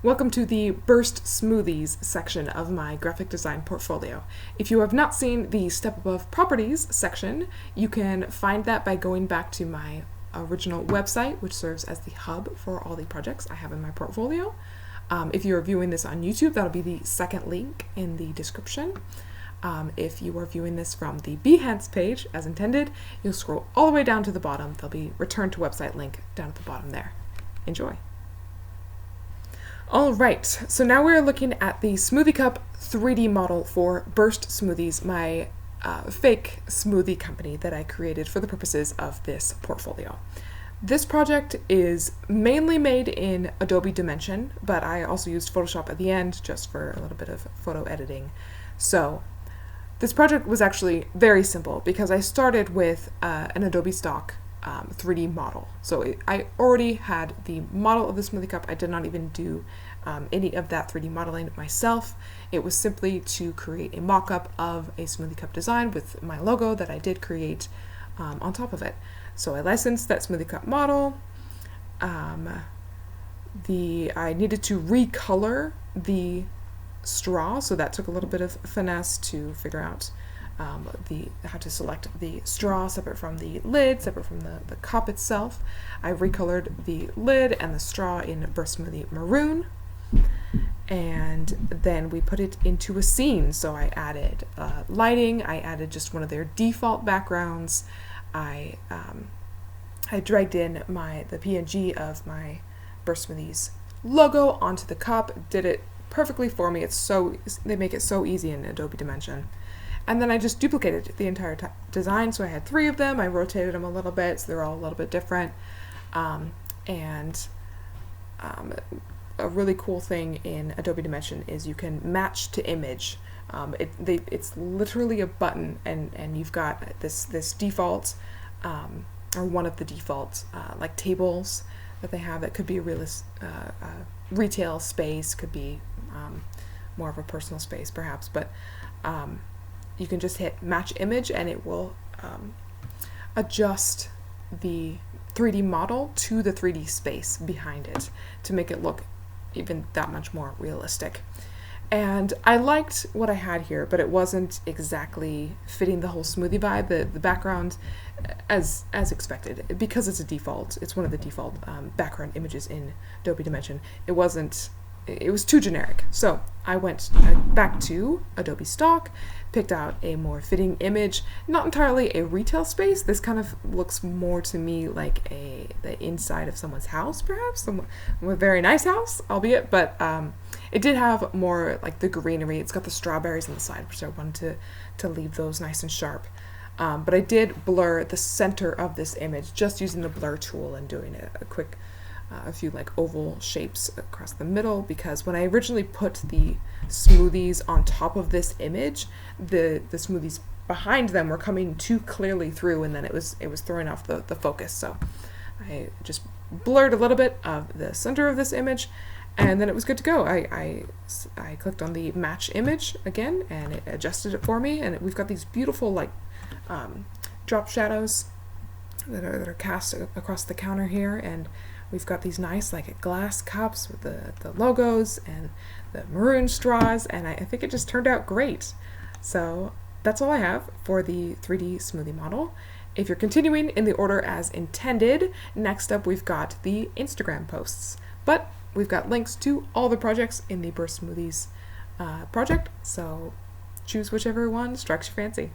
Welcome to the Burst Smoothies section of my graphic design portfolio. If you have not seen the Step Above Properties section, you can find that by going back to my original website, which serves as the hub for all the projects I have in my portfolio. If you are viewing this on YouTube, that'll be the second link in the description. If you are viewing this from the Behance page, as intended, you'll scroll all the way down to the bottom. There'll be return to website link down at the bottom there. Enjoy. All right, so now we're looking at the Smoothie Cup 3D model for Burst Smoothies, my fake smoothie company that I created for the purposes of this portfolio. This project is mainly made in Adobe Dimension, but I also used Photoshop at the end just for a little bit of photo editing. So this project was actually very simple because I started with an Adobe stock 3D model. So I already had the model of the smoothie cup. I did not even do any of that 3D modeling myself. It was simply to create a mock-up of a smoothie cup design with my logo that I did create on top of it. So I licensed that smoothie cup model. I needed to recolor the straw, so that took a little bit of finesse to figure out how to select the straw separate from the lid, separate from the cup itself. I recolored the lid and the straw in Burst Smoothie Maroon, and then we put it into a scene. So I added lighting, I added just one of their default backgrounds, I dragged in the PNG of my Burst Smoothies logo onto the cup, did it perfectly for me. They make it so easy in Adobe Dimension. And then I just duplicated the entire design. So I had 3 of them. I rotated them a little bit, so they're all a little bit different. A really cool thing in Adobe Dimension is you can match to image. It's literally a button, and you've got this default, or one of the default like tables that they have. That could be a retail space, could be more of a personal space perhaps, but you can just hit match image and it will adjust the 3D model to the 3D space behind it to make it look even that much more realistic. And I liked what I had here, but it wasn't exactly fitting the whole smoothie vibe. The background, as expected, because it's a default, it's one of the default background images in Adobe Dimension. It was too generic. So I went back to Adobe Stock, picked out a more fitting image, not entirely a retail space. This kind of looks more to me like the inside of someone's house, perhaps, a very nice house, albeit, but it did have more like the greenery. It's got the strawberries on the side, which I wanted to leave those nice and sharp. But I did blur the center of this image just using the blur tool and doing a few like oval shapes across the middle, because when I originally put the smoothies on top of this image, the smoothies behind them were coming too clearly through, and then it was throwing off the focus. So I just blurred a little bit of the center of this image, and then it was good to go. I clicked on the match image again, and it adjusted it for me, and we've got these beautiful like drop shadows that are cast across the counter here, and we've got these nice like glass cups with the logos and the maroon straws, and I think it just turned out great. So that's all I have for the 3D smoothie model. If you're continuing in the order as intended, next up we've got the Instagram posts. But we've got links to all the projects in the Burst Smoothies project, so choose whichever one strikes your fancy.